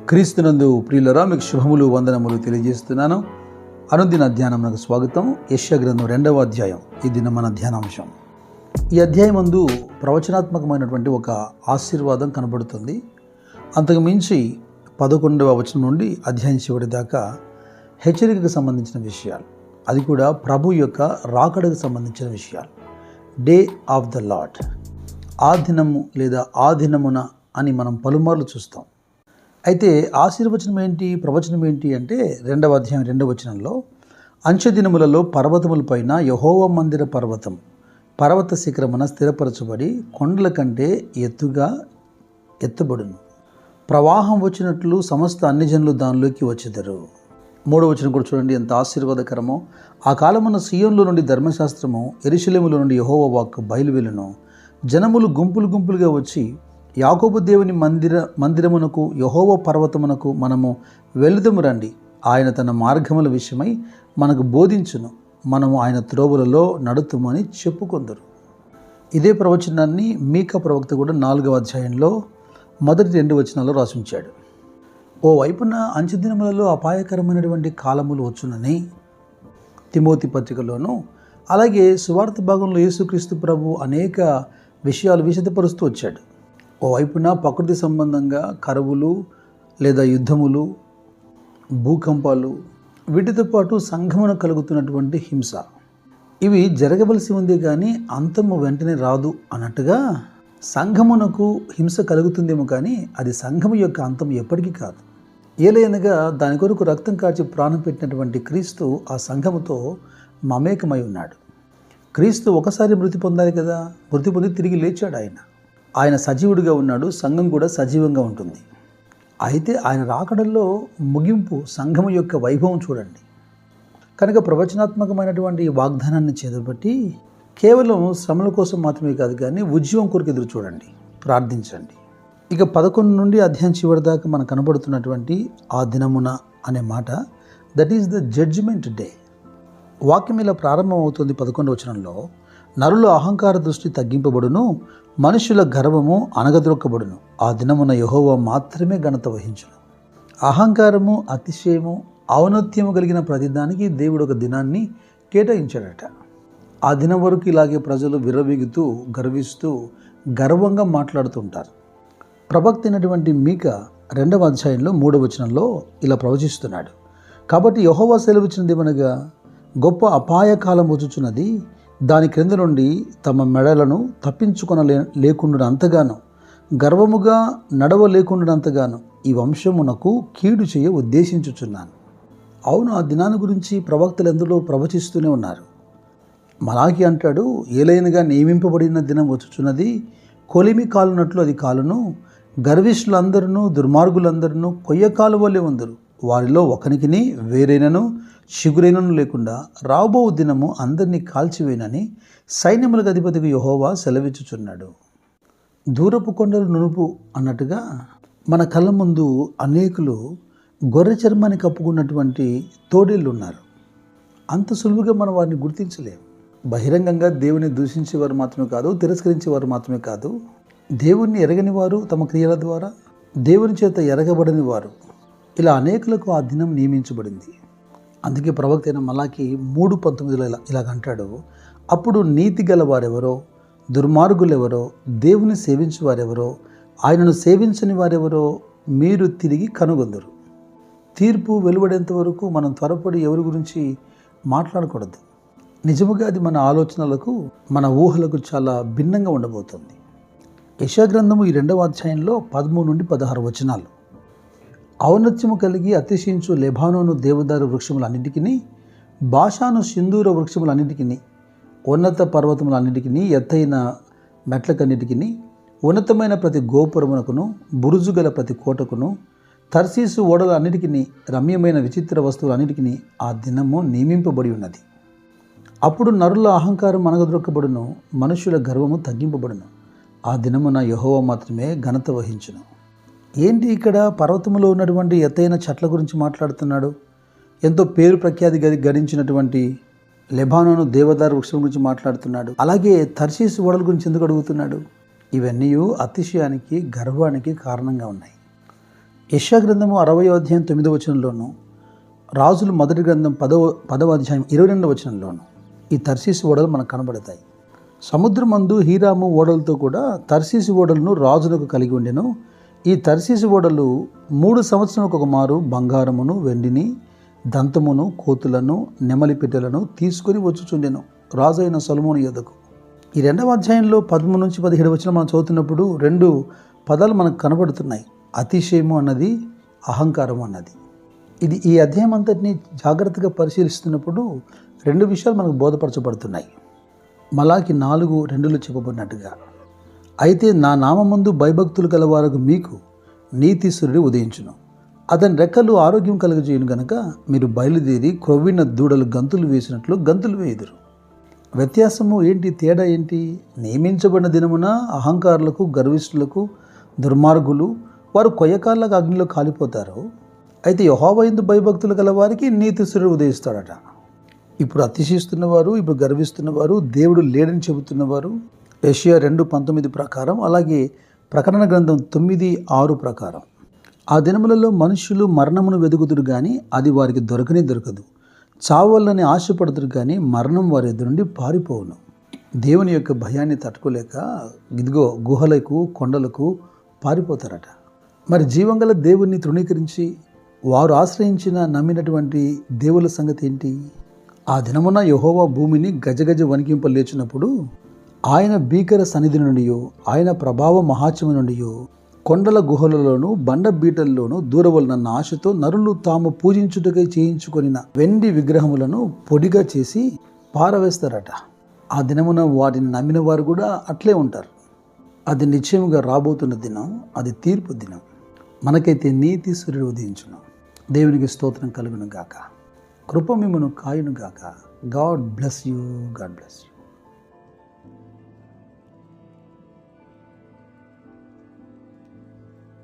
క్రీస్తునందు ప్రియులరా, మీకు శుభములు వందనములు తెలియజేస్తున్నాను. అనుదిన ధ్యానమునకు స్వాగతం. యెషయా గ్రంథం 2వ అధ్యాయం ఈ దిన మన ధ్యానాంశం. ఈ అధ్యాయం నందు ప్రవచనాత్మకమైనటువంటి ఒక ఆశీర్వాదం కనబడుతుంది. అంతకు మించి 11వ వచనం నుండి అధ్యాయం చివరి దాకా హెచ్చరికకు సంబంధించిన విషయాలు, అది కూడా ప్రభు యొక్క రాకడకు సంబంధించిన విషయాలు. డే ఆఫ్ ద లార్డ్, ఆ దినము లేదా ఆ దినమున అని మనం పలుమార్లు చూస్తాం. అయితే ఆశీర్వచనం ఏంటి, ప్రవచనం ఏంటి అంటే 2వ అధ్యాయం 2వ వచనంలో, అంచె దినములలో పర్వతములపైన యెహోవా మందిర పర్వత శిఖరమున స్థిరపరచబడి కొండల కంటే ఎత్తుగా ఎత్తబడును. ప్రవాహం వచ్చినట్లు సమస్త అన్ని జనులు దానిలోకి వచ్చెదరు. 3వ వచనం కూడా చూడండి, ఎంత ఆశీర్వాదకరమో. ఆ కాలమున సీయోనులో నుండి ధర్మశాస్త్రము, యెరూషలేములో నుండి యెహోవా వాక్కు బయలువెళ్ళును. జనములు గుంపులు గుంపులుగా వచ్చి యాకోబు దేవుని మందిరమునకు, యెహోవా పర్వతమునకు మనము వెళుదము రండి. ఆయన తన మార్గముల విషయమై మనకు బోధించును, మనము ఆయన త్రోవలలో నడుతుమని చెప్పుకొందరు. ఇదే ప్రవచనాన్ని మీకా ప్రవక్త కూడా 4వ అధ్యాయంలో మొదటి 2 వచనాల్లో రాసించాడు. ఓ వైపున అంచె దినములలో అపాయకరమైనటువంటి కాలములు వచ్చునని తిమోతి పత్రికలోను, అలాగే సువార్త భాగంలో యేసుక్రీస్తు ప్రభు అనేక విషయాలు విశదపరుస్తూ వచ్చాడు. ఓవైపున ప్రకృతి సంబంధంగా కరువులు లేదా యుద్ధములు, భూకంపాలు, వీటితో పాటు సంఘమున కలుగుతున్నటువంటి హింస, ఇవి జరగవలసి ఉంది కానీ అంతము వెంటనే రాదు అన్నట్టుగా సంఘమునకు హింస కలుగుతుందేమో కానీ అది సంఘము యొక్క అంతం ఎప్పటికీ కాదు. ఏలైనగా దాని కొరకు రక్తం కార్చి ప్రాణం పెట్టినటువంటి క్రీస్తు ఆ సంఘముతో మమేకమై ఉన్నాడు. క్రీస్తు ఒకసారి మృతి పొందాలి కదా, మృతి పొంది తిరిగి లేచాడు. ఆయన సజీవుడిగా ఉన్నాడు, సంఘం కూడా సజీవంగా ఉంటుంది. అయితే ఆయన రాకడల్లో ముగింపు సంఘము యొక్క వైభవం చూడండి. కనుక ప్రవచనాత్మకమైనటువంటి ఈ వాగ్దానాన్ని చేతబట్టి కేవలం శ్రమల కోసం మాత్రమే కాదు కానీ ఉద్యమం కొరకు ఎదురు చూడండి, ప్రార్థించండి. ఇక 11 నుండి అధ్యాయం చివరి దాకా మనకు కనబడుతున్నటువంటి ఆ దినమున అనే మాట, that is the judgement day. వాక్యం ఇలా ప్రారంభం అవుతుంది 11వ వచనంలో, నరుల అహంకార దృష్టి తగ్గింపబడును, మనుషుల గర్వము అణగద్రొక్కబడును. ఆ దినమున యెహోవా మాత్రమే ఘనత వహించును. అహంకారము, అతిశయము, ఔన్నత్యము కలిగిన ప్రతిదానికి దేవుడు ఒక దినాన్ని కేటాయించాడట. ఆ దినం వరకు ఇలాగే ప్రజలు విర్రవీగుతూ, గర్విస్తూ, గర్వంగా మాట్లాడుతుంటారు. ప్రవక్త అయినటువంటి మీకా 2వ అధ్యాయంలో 3వ వచనంలో ఇలా ప్రవచిస్తున్నాడు. కాబట్టి యెహోవా సెలవిచ్చినదేమనగా, గొప్ప అపాయకాలం వచ్చుచున్నది, దాని క్రింద నుండి తమ మెడలను లేకుండానంతగాను, గర్వముగా నడవలేకుండానంతగాను ఈ వంశమునకు కీడు చేయ ఉద్దేశించుచున్నాను. అవును, ఆ దినాన్ని గురించి ప్రవక్తలు ఎందులో ప్రవచిస్తూనే ఉన్నారు. మలాకి అంటాడు, ఏలైనగా నియమింపబడిన దినం వచ్చుచున్నది, కొలిమి కాలునట్లు అది కాలును, గర్విష్ఠులందరూ దుర్మార్గులందరూ కొయ్యకాలు వలె ఉందరు, వారిలో ఒకనికిని వేరైనను చిగురైనను లేకుండా రాబో దినము అందరినీ కాల్చివేయనని సైన్యములకు అధిపతికి యెహోవా సెలవిచ్చుచున్నాడు. దూరపు కొండలు నునుపు అన్నట్టుగా మన కళ్ళ ముందు అనేకులు గొర్రె చర్మాన్ని కప్పుకున్నటువంటి తోడేళ్ళు ఉన్నారు. అంత సులువుగా మనం వారిని గుర్తించలేము. బహిరంగంగా దేవుని దూషించేవారు మాత్రమే కాదు, తిరస్కరించేవారు మాత్రమే కాదు, దేవుణ్ణి ఎరగని వారు, తమ క్రియల ద్వారా దేవుని చేత ఎరగబడని వారు, ఇలా అనేకులకు ఆ దినం నియమించబడింది. అందుకే ప్రవక్త అయిన మలాకి 3:19 ఇలాగంటాడు, అప్పుడు నీతి గల వారెవరో, దుర్మార్గులెవరో, దేవుని సేవించు వారెవరో, ఆయనను సేవించని వారెవరో మీరు తిరిగి కనుగొందరు. తీర్పు వెలువడేంత వరకు మనం త్వరపడి ఎవరి గురించి మాట్లాడకూడదు. నిజముగా అది మన ఆలోచనలకు, మన ఊహలకు చాలా భిన్నంగా ఉండబోతుంది. యెషయా గ్రంథము ఈ 2వ అధ్యాయంలో 13 నుండి 16 వచనాలు, ఔన్నత్యము కలిగి అతిశయించు లెబానోను దేవదారు వృక్షములన్నిటికీ, బాషాను సింధూర వృక్షములన్నిటికీ, ఉన్నత పర్వతములన్నిటికీ, ఎత్తైన మెట్లకన్నిటికీ, ఉన్నతమైన ప్రతి గోపురమునకును, బురుజు గల ప్రతి కోటకును, తర్సీసు ఓడలన్నిటికీ, రమ్యమైన విచిత్ర వస్తువులన్నిటికీ ఆ దినము నియమింపబడి ఉన్నది. అప్పుడు నరుల అహంకారం అణగద్రొక్కబడును, మనుషుల గర్వము తగ్గింపబడును. ఆ దినమున యెహోవా మాత్రమే ఘనత వహించును. ఏంటి ఇక్కడ పర్వతములో ఉన్నటువంటి ఎత్తైన చెట్ల గురించి మాట్లాడుతున్నాడు? ఎంతో పేరు ప్రఖ్యాతి గడించినటువంటి లెబానోను దేవదారు వృక్షం గురించి మాట్లాడుతున్నాడు. అలాగే తర్షీసు ఓడల గురించి ఎందుకు అడుగుతున్నాడు? ఇవన్నీ అతిశయానికి, గర్వానికి కారణంగా ఉన్నాయి. యెషయా గ్రంథము 60వ అధ్యాయం 9వ వచనంలోను, రాజులు మొదటి గ్రంథం 10వ అధ్యాయం 22వ వచనంలోను ఈ తర్షీసు ఓడలు మనకు కనబడతాయి. సముద్రమందు హీరాము ఓడలతో కూడా తర్షీసు ఓడలను రాజులకు కలిగి ఉండెను. ఈ తర్షీసు ఓడలు 3 సంవత్సరాలకు ఒక మారు బంగారమును, వెండిని, దంతమును, కోతులను, నెమలి పిట్టలను తీసుకొని వచ్చుచుండెను రాజు అయిన సొలొమోను యొద్దకు. ఈ 2వ అధ్యాయంలో 13 నుంచి 17 వచనం మనం చదువుతున్నప్పుడు 2 పదాలు మనకు కనబడుతున్నాయి. అతిశయము అన్నది, అహంకారం అన్నది. ఈ అధ్యాయం అంతటిని జాగ్రత్తగా పరిశీలిస్తున్నప్పుడు 2 విషయాలు మనకు బోధపరచబడుతున్నాయి. మలాకి 4:2లో చెప్పబడినట్టుగా, అయితే నా నామమందు భయభక్తులు గలవారకు మీకు నీతి సూర్యుడు ఉదయించును, అతని రెక్కలు ఆరోగ్యం కలుగజేయును గనక మీరు బయలుదేరి క్రొవ్విన దూడలు గంతులు వేసినట్లు గంతులు వేయుదురు. వ్యత్యాసము ఏంటి? తేడా ఏంటి? నియమించబడిన దినమున అహంకారులకు, గర్విష్ఠులకు, దుర్మార్గులు వారు కొయ్యకాళ్ళకు అగ్నిలో కాలిపోతారు. అయితే యెహోవా యందు భయభక్తులు గల వారికి నీతి సూర్యుడు ఉదయిస్తాడట. ఇప్పుడు అతిశయిస్తున్నవారు, ఇప్పుడు గర్విస్తున్నవారు, దేవుడు లేడని చెబుతున్నవారు యెషయా 2:19 ప్రకారం, అలాగే ప్రకటన గ్రంథం 9:6 ప్రకారం, ఆ దినములలో మనుష్యులు మరణమును వెదుకుదురు కానీ అది వారికి దొరకదు, చావాలని ఆశపడుతురు కానీ మరణం వారి ఎదురు నుండి పారిపోవును. దేవుని యొక్క భయాన్ని తట్టుకోలేక ఇదిగో గుహలకు, కొండలకు పారిపోతారట. మరి జీవంగల దేవుణ్ణి తృణీకరించి వారు ఆశ్రయించిన, నమ్మినటువంటి దేవుల సంగతి ఏంటి? ఆ దినమున యెహోవా భూమిని గజగజ వణికింపలేచినప్పుడు ఆయన భీకర సన్నిధి నుండి, ఆయన ప్రభావ మహాత్మ్యము నుండి కొండల గుహలలోను, బండ బీటల్లోనూ దూరవలనన్న ఆశతో నరులు తాము పూజించుటకై చేయించుకొనిన వెండి విగ్రహములను పొడిగా చేసి పారవేస్తారట. ఆ దినమున వాటిని నమ్మిన వారు కూడా అట్లే ఉంటారు. అది నిశ్చయముగా రాబోతున్న దినం, అది తీర్పు దినం. మనకైతే నీతి సూర్యుడు ఉదయించును. దేవునికి స్తోత్రం కలుగును గాక. కృప మిమ్మును కాయును గాక. God bless you.